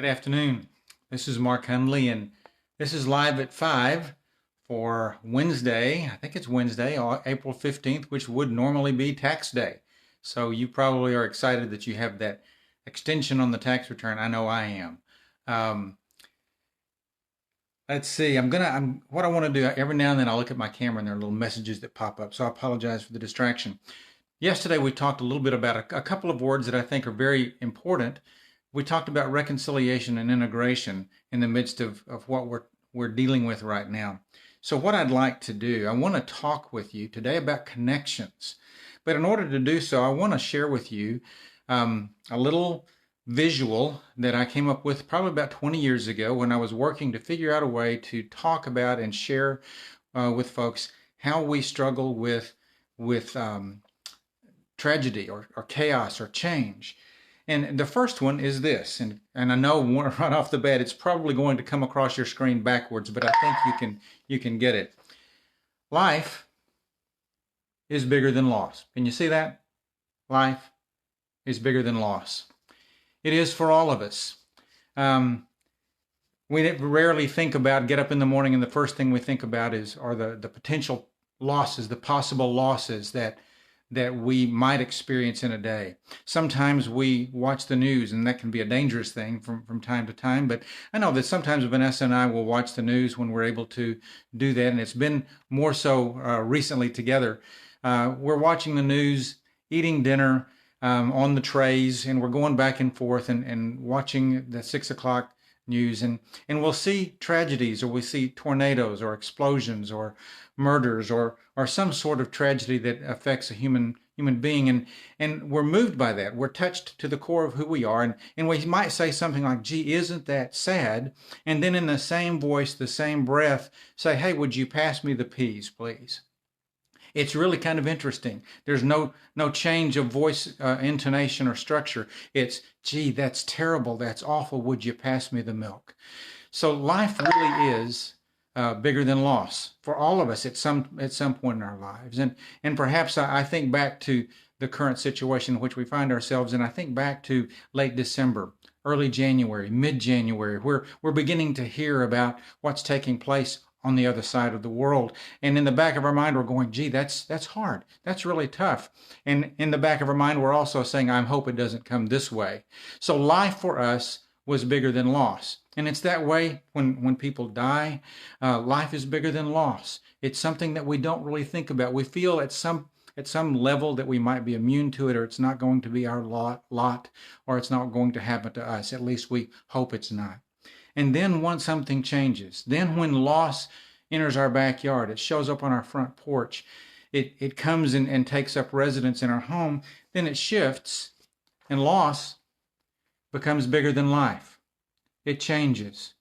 Good afternoon. This is Mark Hundley, and this is live at 5 for Wednesday. I think it's Wednesday, April 15th, which would normally be tax day. So you probably are excited that you have that extension on the tax return. I know I am. Um, let's see. What I want to do every now and then. I'll look at my camera and there are little messages that pop up. So I apologize for the distraction. Yesterday we talked a little bit about a couple of words that I think are very important. We talked about reconciliation and integration in the midst of what we're dealing with right now. So what I'd like to do, I want to talk with you today about connections. But in order to do so, I want to share with you a little visual that I came up with probably about 20 years ago when I was working to figure out a way to talk about and share with folks how we struggle with tragedy or chaos or change. And the first one is this, and I know right off the bat it's probably going to come across your screen backwards, but I think you can get it. Life is bigger than loss. Can you see that? Life is bigger than loss. It is for all of us. We rarely think about, get up in the morning and the first thing we think about are the potential losses, the possible losses that we might experience in a day. Sometimes we watch the news, and that can be a dangerous thing from time to time. But I know that sometimes Vanessa and I will watch the news when we're able to do that, and it's been more so recently together. We're watching the news, eating dinner on the trays, and we're going back and forth and watching the 6 o'clock news, and we'll see tragedies, or we see tornadoes or explosions or murders or some sort of tragedy that affects a human being, and we're moved by that. We're touched to the core of who we are, and we might say something like, gee, isn't that sad? And then in the same voice, the same breath, say, hey, would you pass me the peas, please? It's really kind of interesting. There's no change of voice, intonation, or structure. It's, gee, that's terrible, that's awful, would you pass me the milk? So life really is bigger than loss for all of us at some point in our lives. And perhaps I think back to the current situation in which we find ourselves, and I think back to late December, early January, mid-January, where we're beginning to hear about what's taking place on the other side of the world. And in the back of our mind, we're going, gee, that's hard. That's really tough. And in the back of our mind, we're also saying, I hope it doesn't come this way. So life for us was bigger than loss. And it's that way when people die. Life is bigger than loss. It's something that we don't really think about. We feel at some level that we might be immune to it, or it's not going to be our lot, or it's not going to happen to us. At least we hope it's not. And then once something changes, then when loss enters our backyard, it shows up on our front porch, it comes and takes up residence in our home, then it shifts, and loss becomes bigger than life. It changes.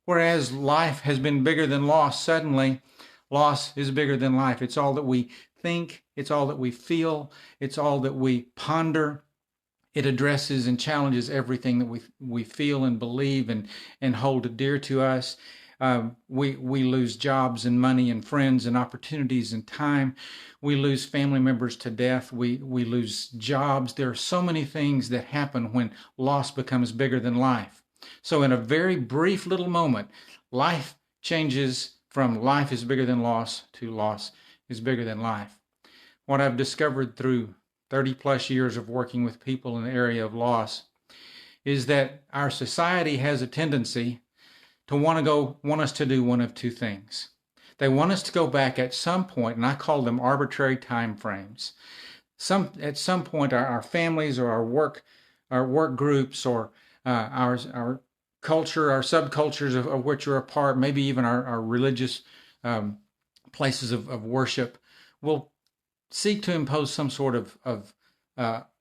Whereas life has been bigger than loss, suddenly loss is bigger than life. It's all that we think, it's all that we feel, it's all that we ponder. It addresses and challenges everything that we feel and believe and hold dear to us. We lose jobs and money and friends and opportunities and time. We lose family members to death. We lose jobs. There are so many things that happen when loss becomes bigger than life. So in a very brief little moment, life changes from life is bigger than loss to loss is bigger than life. What I've discovered through 30 plus years of working with people in the area of loss is that our society has a tendency to want us to do one of two things. They want us to go back at some point, and I call them arbitrary time frames. At some point, our families or our work groups or our culture, our subcultures of which we're a part, maybe even our religious places of worship, will seek to impose some sort of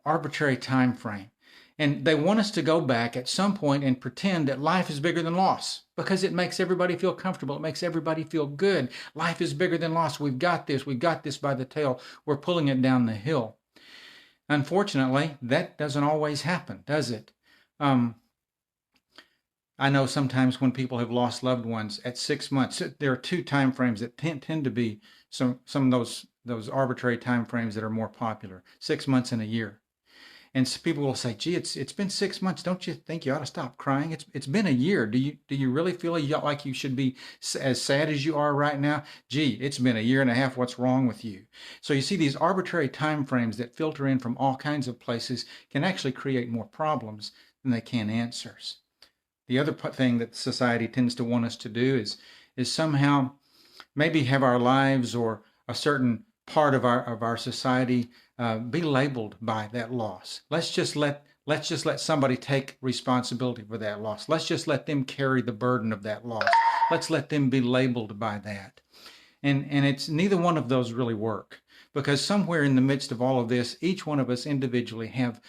arbitrary time frame. And they want us to go back at some point and pretend that life is bigger than loss because it makes everybody feel comfortable. It makes everybody feel good. Life is bigger than loss. We've got this by the tail. We're pulling it down the hill. Unfortunately, that doesn't always happen, does it? I know sometimes when people have lost loved ones at 6 months, there are two time frames that tend to be some of those arbitrary time frames that are more popular, 6 months and a year. And so people will say, "Gee, it's been 6 months. Don't you think you ought to stop crying? It's been a year. Do you really feel like you should be as sad as you are right now? Gee, it's been a year and a half. What's wrong with you?" So you see, these arbitrary time frames that filter in from all kinds of places can actually create more problems than they can answers. The other thing that society tends to want us to do is somehow maybe have our lives or a certain part of our society be labeled by that loss. Let's just let somebody take responsibility for that loss. Let's just let them carry the burden of that loss. Let's let them be labeled by that. And it's neither one of those really work, because somewhere in the midst of all of this, each one of us individually have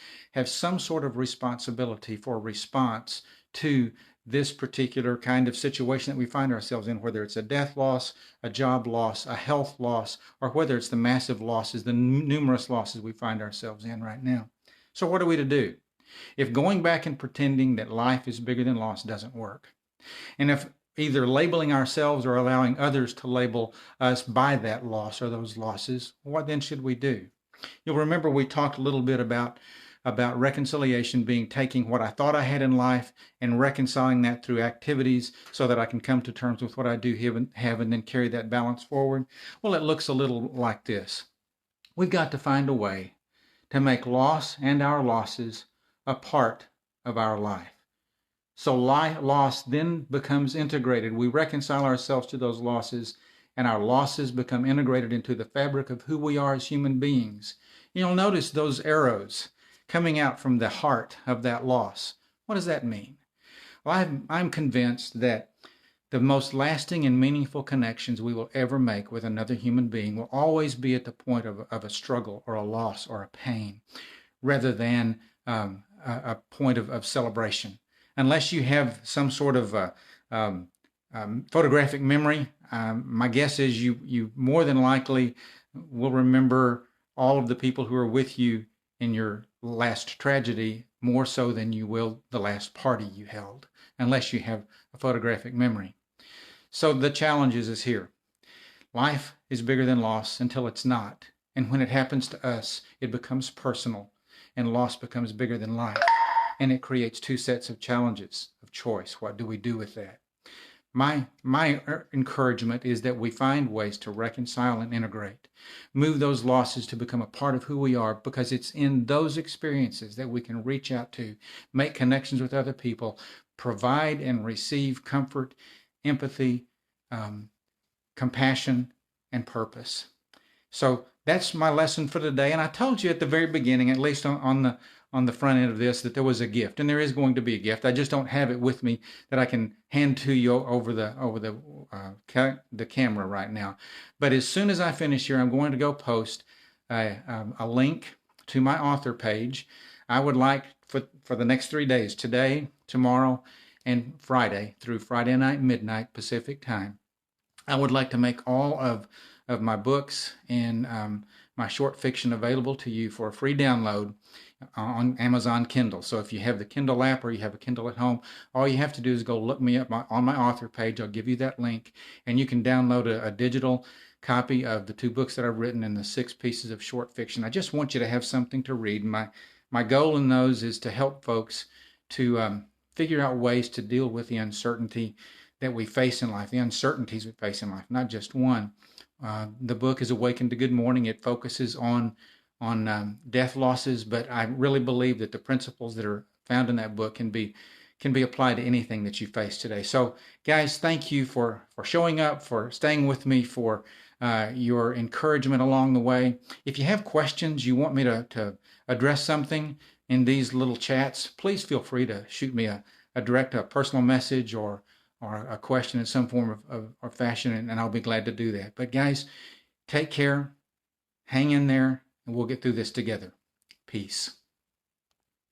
some sort of responsibility for response to this particular kind of situation that we find ourselves in, whether it's a death loss, a job loss, a health loss, or whether it's the massive losses, the numerous losses we find ourselves in right now. So what are we to do? If going back and pretending that life is bigger than loss doesn't work, and if either labeling ourselves or allowing others to label us by that loss or those losses, what then should we do? You'll remember we talked a little bit about reconciliation being taking what I thought I had in life and reconciling that through activities so that I can come to terms with what I do have and then carry that balance forward. Well, it looks a little like this. We've got to find a way to make loss and our losses a part of our life. So loss then becomes integrated. We reconcile ourselves to those losses, and our losses become integrated into the fabric of who we are as human beings. You'll notice those arrows coming out from the heart of that loss. What does that mean? Well, I'm convinced that the most lasting and meaningful connections we will ever make with another human being will always be at the point of a struggle or a loss or a pain, rather than a point of celebration. Unless you have some sort of photographic memory, my guess is you more than likely will remember all of the people who are with you in your last tragedy more so than you will the last party you held, unless you have a photographic memory. So the challenge is here. Life is bigger than loss until it's not. And when it happens to us, it becomes personal, and loss becomes bigger than life. And it creates two sets of challenges of choice. What do we do with that? My encouragement is that we find ways to reconcile and integrate, move those losses to become a part of who we are, because it's in those experiences that we can reach out to, make connections with other people, provide and receive comfort, empathy, compassion, and purpose. So that's my lesson for today. And I told you at the very beginning, at least on the front end of this, that there was a gift, and there is going to be a gift. I just don't have it with me that I can hand to you over the camera right now. But as soon as I finish here, I'm going to go post a link to my author page. I would like for the next 3 days, today, tomorrow, and Friday, through Friday night, midnight Pacific time, I would like to make all of my books and my short fiction available to you for a free download on Amazon Kindle. So if you have the Kindle app or you have a Kindle at home, all you have to do is go look me up on my author page. I'll give you that link, and you can download a digital copy of the 2 books that I've written and the 6 pieces of short fiction. I just want you to have something to read. My goal in those is to help folks to figure out ways to deal with the uncertainty that we face in life, the uncertainties we face in life, not just one. The book is Awaken to Good Morning. It focuses on death losses, but I really believe that the principles that are found in that book can be applied to anything that you face today. So, guys, thank you for showing up, for staying with me, for your encouragement along the way. If you have questions, you want me to address something in these little chats, please feel free to shoot me a direct personal message or a question in some form of fashion, and I'll be glad to do that. But guys, take care, hang in there, and we'll get through this together. Peace.